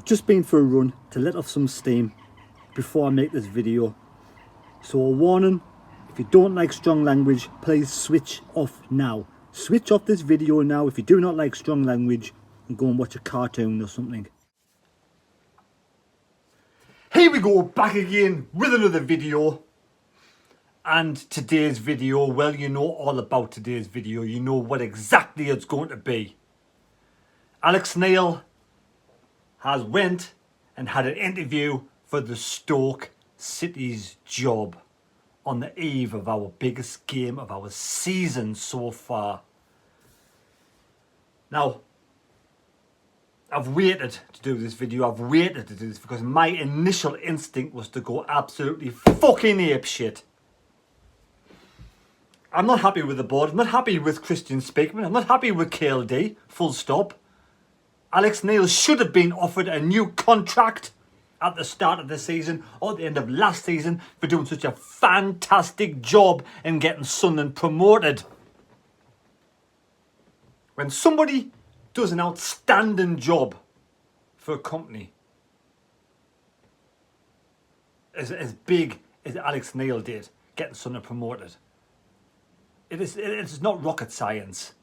I've just been for a run to let off some steam before I make this video. So a warning, if you don't like strong language, please switch off now. Switch off this video now if you do not like strong language and go and watch a cartoon or something. Here we go, back again with another video. And today's video, well, you know all about today's video. You know what exactly it's going to be. Alex Neil has went and had an interview for the Stoke City's job on the eve of our biggest game of our season so far. Now, I've waited to do this video. I've waited to do this because my initial instinct was to go absolutely fucking apeshit. I'm not happy with the board. I'm not happy with Christian Speakman. I'm not happy with KLD. Full stop. Alex Neil should have been offered a new contract at the start of the season or at the end of last season for doing such a fantastic job in getting Sunderland promoted. When somebody does an outstanding job for a company as big as Alex Neil did, getting Sunderland promoted, it is not rocket science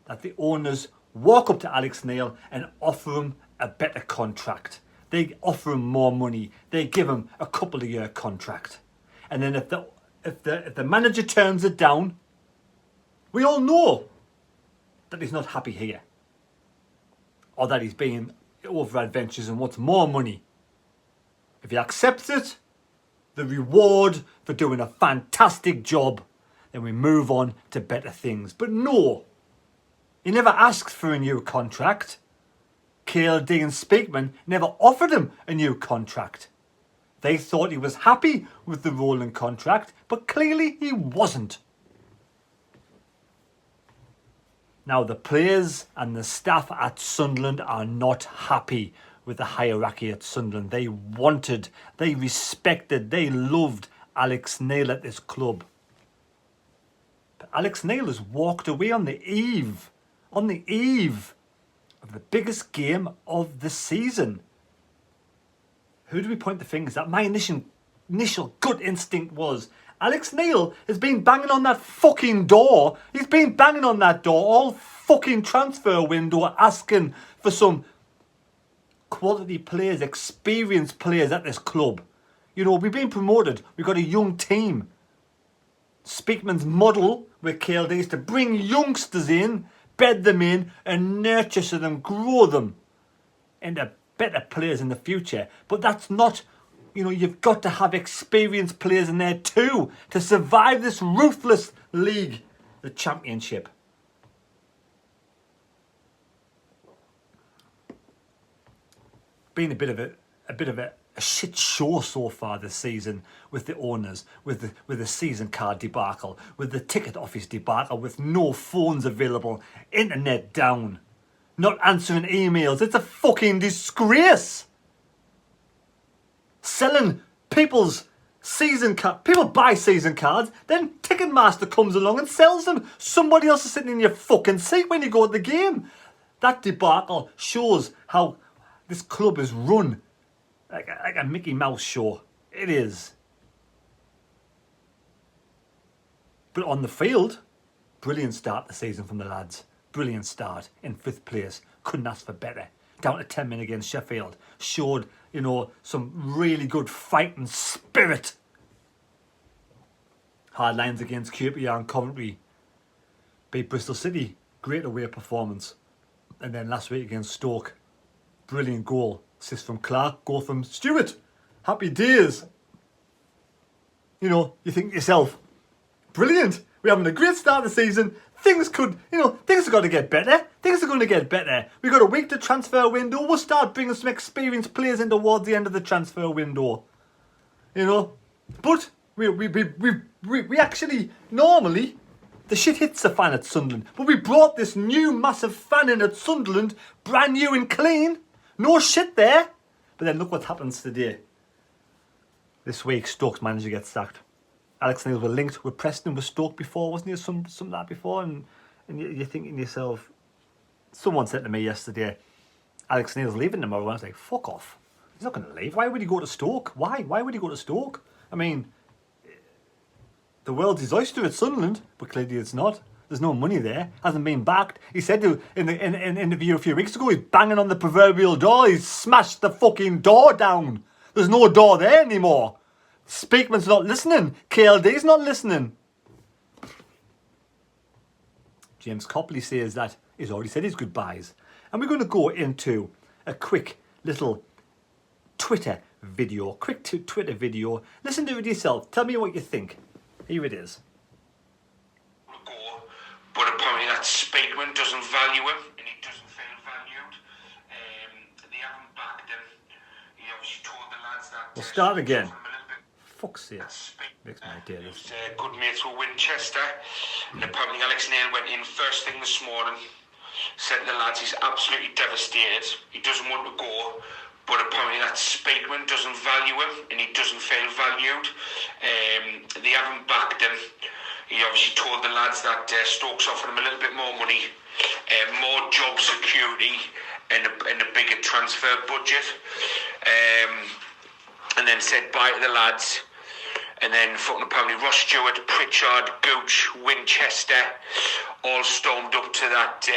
that the owners walk up to Alex Neil and offer him a better contract. They offer him more money. They give him a couple of year contract. And then if the manager turns it down, we all know that he's not happy here. Or that he's being over adventures and wants more money. If he accepts it, the reward for doing a fantastic job, then we move on to better things. But no, he never asked for a new contract. KLD and Speakman never offered him a new contract. They thought he was happy with the rolling contract, but clearly he wasn't. Now, the players and the staff at Sunderland are not happy with the hierarchy at Sunderland. They wanted, they respected, they loved Alex Neil at this club. But Alex Neil has walked away on the eve of the biggest game of the season. Who do we point the fingers at? My initial gut instinct was Alex Neil has been banging on that fucking door. He's been banging on that door all fucking transfer window asking for some quality players, experienced players at this club. You know, we've been promoted. We've got a young team. Speakman's model with KLD is to bring youngsters in, bed them in and nurture them, grow them into better players in the future. But that's not, you know, you've got to have experienced players in there too to survive this ruthless league, the Championship. Been a bit of a shit show so far this season with the owners, with the season card debacle, with the ticket office debacle, with no phones available, internet down, not answering emails. It's a fucking disgrace. Selling people's season card. People buy season cards, then Ticketmaster comes along and sells them. Somebody else is sitting in your fucking seat when you go to the game. That debacle shows how this club is run like a Mickey Mouse show. It is. But on the field, brilliant start the season from the lads. Brilliant start in 5th place. Couldn't ask for better. Down to 10 men against Sheffield. Showed, you know, some really good fighting spirit. Hard lines against QPR and Coventry. Beat Bristol City. Great away performance. And then last week against Stoke. Brilliant goal. Assist from Clark. Goal from Stewart. Happy days. You know, you think to yourself, brilliant. We're having a great start of the season. Things have got to get better. Things are going to get better. We've got a week to transfer window. We'll start bringing some experienced players in towards the end of the transfer window. You know, but we actually, normally, the shit hits the fan at Sunderland. But we brought this new massive fan in at Sunderland, brand new and clean. No shit there. But then look what happens today. This week, Stoke's manager gets sacked. Alex Neil was linked with Preston, with Stoke before, wasn't he? Some of that before, and you're thinking to yourself, someone said to me yesterday, Alex Neil's leaving tomorrow. And I was like, fuck off. He's not going to leave. Why would he go to Stoke? Why? Why would he go to Stoke? I mean, the world's his oyster at Sunderland, but clearly it's not. There's no money there. Hasn't been backed. He said in the interview a few weeks ago, he's banging on the proverbial door. He's smashed the fucking door down. There's no door there anymore. Speakman's not listening. KLD's not listening. James Copley says that he's already said his goodbyes. And we're going to go into a quick little Twitter video. Twitter video. Listen to it yourself. Tell me what you think. Here it is. But apparently that Speakman doesn't value him, and he doesn't feel valued. They haven't backed him. He obviously told the lads that... We'll start again. Fuck's sake. Makes my day this. Good mates with Winchester. And apparently Alex Neil went in first thing this morning. Said to the lads he's absolutely devastated. He doesn't want to go. But apparently that Speakman doesn't value him, and he doesn't feel valued. They haven't backed him. He obviously told the lads that Stoke's offering him a little bit more money, more job security, and a bigger transfer budget. And then said bye to the lads. And then fucking apparently Ross Stewart, Pritchard, Gooch, Winchester all stormed up to that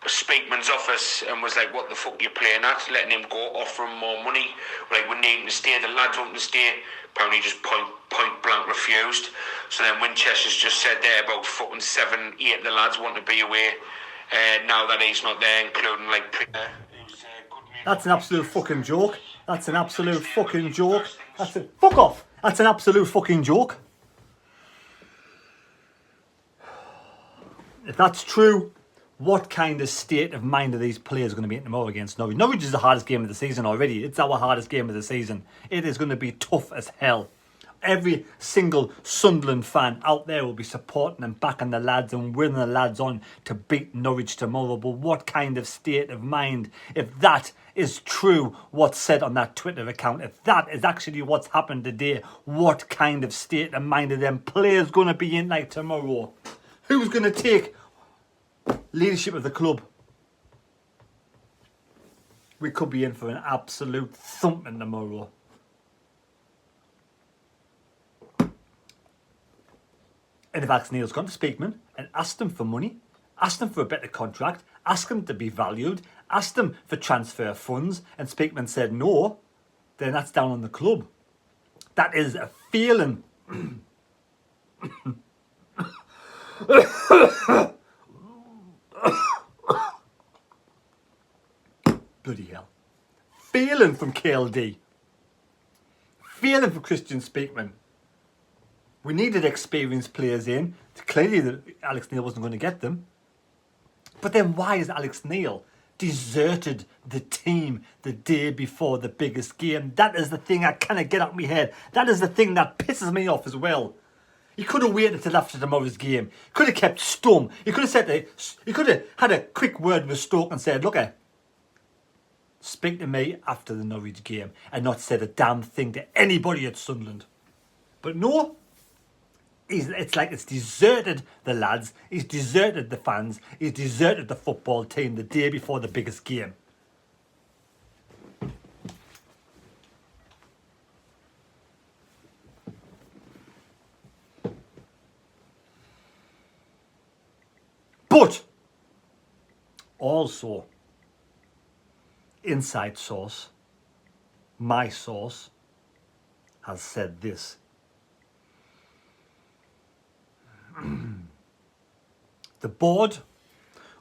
Speakman's office and was like, what the fuck are you playing at? Letting him go, offering more money. Like, we need him to stay. The lads want him to stay. Apparently just point blank refused. So then Winchester's just said there about fucking 7, 8 of the lads want to be away now that he's not there, including like... That's an absolute fucking joke. That's an absolute fucking joke. Fuck off. That's an absolute fucking joke. If that's true, what kind of state of mind are these players going to be in tomorrow against Norwich? Norwich is the hardest game of the season already. It's our hardest game of the season. It is going to be tough as hell. Every single Sunderland fan out there will be supporting and backing the lads and winning the lads on to beat Norwich tomorrow. But what kind of state of mind, if that is true, what's said on that Twitter account, if that is actually what's happened today, what kind of state of mind are them players going to be in like tomorrow? Who's going to take leadership of the club? We could be in for an absolute thumping tomorrow. And if Alex Neil's gone to Speakman and asked him for money, asked him for a better contract, asked him to be valued, asked him for transfer funds, and Speakman said no, then that's down on the club. That is a feeling. Bloody hell. Feeling from KLD. Feeling from Christian Speakman. We needed experienced players in. Clearly, Alex Neil wasn't going to get them. But then why has Alex Neil deserted the team the day before the biggest game? That is the thing I cannot get out of my head. That is the thing that pisses me off as well. He could have waited till after tomorrow's game. He could have kept stum. He could have had a quick word with Stoke and said, look, speak to me after the Norwich game, and not said a damn thing to anybody at Sunderland. But no. It's like it's deserted the lads, he's deserted the fans, he's deserted the football team the day before the biggest game. But also, inside source, my source, has said this. The board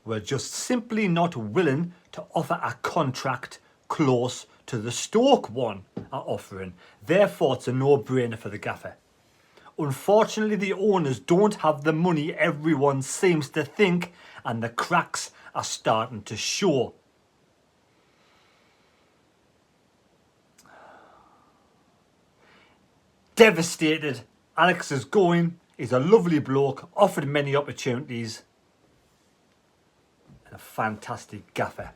were just simply not willing to offer a contract close to the Stoke one are offering. Therefore, it's a no-brainer for the gaffer. Unfortunately, the owners don't have the money everyone seems to think, and the cracks are starting to show. Devastated. Alex is going. He's a lovely bloke, offered many opportunities, and a fantastic gaffer.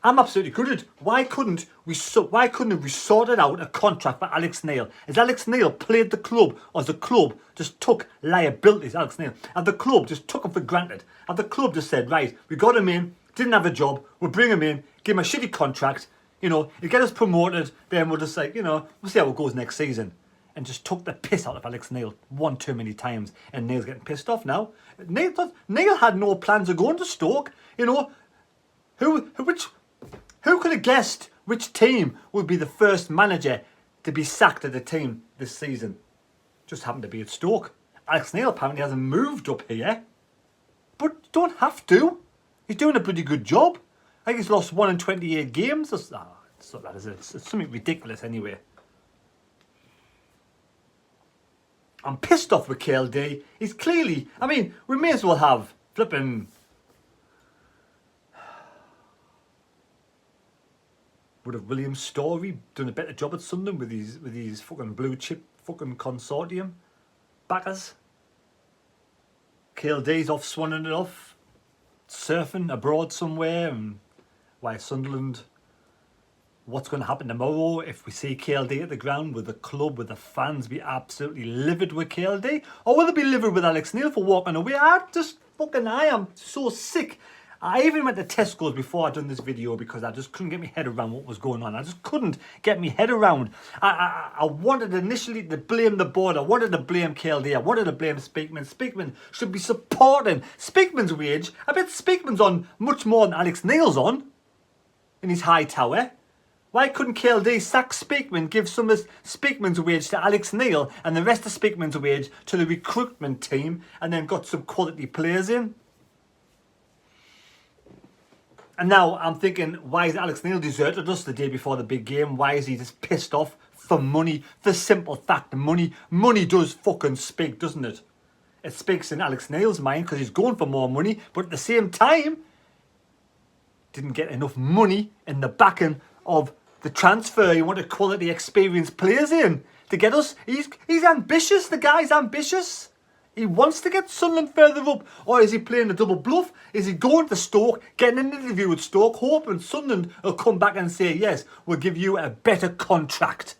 I'm absolutely gutted. Why couldn't we sorted out a contract for Alex Neil? Has Alex Neil played the club, or has the club just took liabilities, Alex Neil, and the club just took him for granted? And the club just said, right, we got him in, didn't have a job, we'll bring him in, give him a shitty contract, you know, he'll get us promoted, then we'll just like, you know, we'll see how it goes next season. And just took the piss out of Alex Neil one too many times, and Neil's getting pissed off now. Neil had no plans of going to Stoke, you know. Who could have guessed which team would be the first manager to be sacked at the team this season? Just happened to be at Stoke. Alex Neil apparently hasn't moved up here, but you don't have to. He's doing a pretty good job. I think he's lost 1 in 28 games. It's not that, is it? It's something ridiculous anyway. I'm pissed off with KLD. He's clearly, I mean, we may as well have flipping. Would have William Story done a better job at Sunderland with these fucking blue chip fucking consortium backers? KLD's off swanning it off, surfing abroad somewhere, and why Sunderland? What's going to happen tomorrow if we see KLD at the ground? Will the club, will the fans be absolutely livid with KLD? Or will they be livid with Alex Neil for walking away? I am so sick. I even went to Tesco's before I done this video because I just couldn't get my head around what was going on. I just couldn't get my head around. I wanted initially to blame the board. I wanted to blame KLD. I wanted to blame Speakman. Speakman should be supporting Speakman's wage. I bet Speakman's on much more than Alex Neil's on in his high tower. Why couldn't KLD sack Speakman, give some of Speakman's wage to Alex Neil and the rest of Speakman's wage to the recruitment team, and then got some quality players in? And now I'm thinking, why is Alex Neil deserted us the day before the big game? Why is he just pissed off for money? The simple fact, money does fucking speak, doesn't it? It speaks in Alex Neil's mind because he's going for more money, but at the same time, didn't get enough money in the backing of the transfer. He wanted quality, experienced players in to get us. He's ambitious. The guy's ambitious. He wants to get Sunderland further up. Or is he playing a double bluff? Is he going to Stoke, getting an interview with Stoke, hoping Sunderland will come back and say, yes, we'll give you a better contract?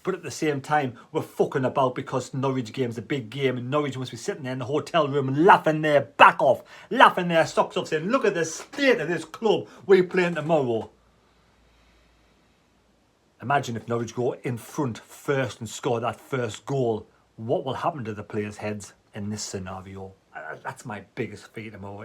But at the same time, we're fucking about because Norwich game's a big game, and Norwich must be sitting there in the hotel room and laughing their back off, laughing their socks off, saying, look at the state of this club we're playing tomorrow. Imagine if Norwich go in front first and score that first goal. What will happen to the players' heads in this scenario? That's my biggest fear tomorrow.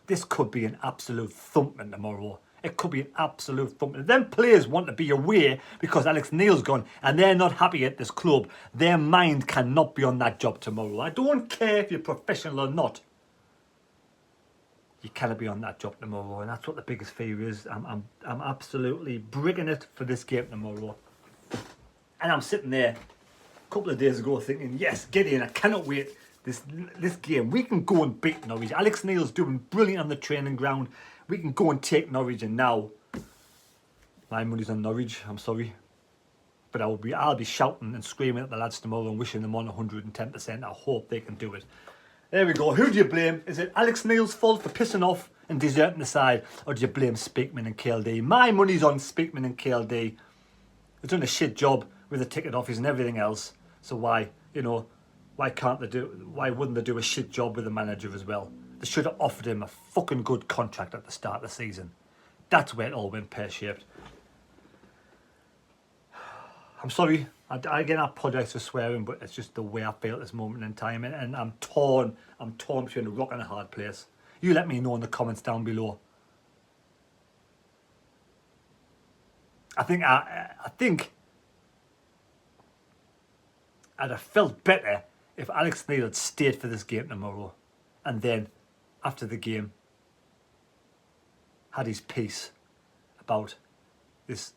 This could be an absolute thumping tomorrow. It could be an absolute thumping. Them players want to be away because Alex Neil's gone and they're not happy at this club. Their mind cannot be on that job tomorrow. I don't care if you're professional or not. You cannot be on that job tomorrow, and that's what the biggest fear is. I'm absolutely brigging it for this game tomorrow. And I'm sitting there a couple of days ago thinking, yes, get in, I cannot wait this game. We can go and beat Norwich. Alex Neil's doing brilliant on the training ground. We can go and take Norwich, and now my money's on Norwich, I'm sorry. But I'll be shouting and screaming at the lads tomorrow and wishing them on 110%. I hope they can do it. There we go. Who do you blame? Is it Alex Neil's fault for pissing off and deserting the side, or do you blame Speakman and KLD? My money's on Speakman and KLD. They've done a shit job with the ticket office and everything else. So why wouldn't they do a shit job with the manager as well? They should have offered him a fucking good contract at the start of the season. That's where it all went pear-shaped. I'm sorry. Again, I apologise for swearing, but it's just the way I feel at this moment in time, and I'm torn. I'm torn between a rock and a hard place. You let me know in the comments down below. I think I'd have felt better if Alex Neil had stayed for this game tomorrow, and then after the game had his piece about this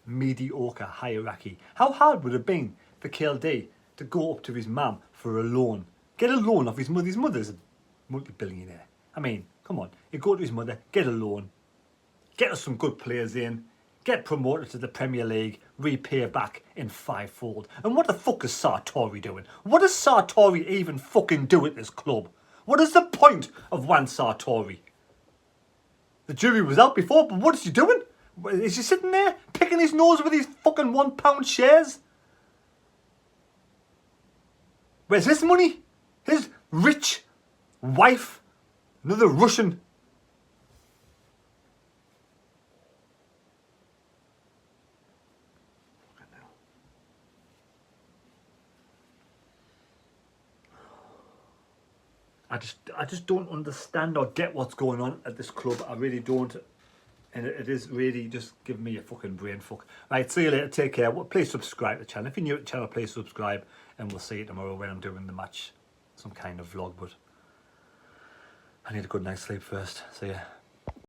mediocre hierarchy. How hard would it have been for KLD to go up to his mum for a loan? Get a loan off his mother. His mother's a multi-billionaire. I mean, come on. You go to his mother, get a loan, get us some good players in, get promoted to the Premier League, repay back in fivefold. And what the fuck is Sartori doing? What does Sartori even fucking do at this club? What is the point of one Sartori? The jury was out before, but what is he doing? Is he sitting there picking his nose with his fucking £1 shares? Where's his money? His rich wife, another Russian. I just don't understand or get what's going on at this club. I really don't. And it is really just giving me a fucking brain fuck. Right, see you later. Take care. Please subscribe to the channel. If you're new to the channel, please subscribe. And we'll see you tomorrow when I'm doing the match. Some kind of vlog, but I need a good night's sleep first. See ya.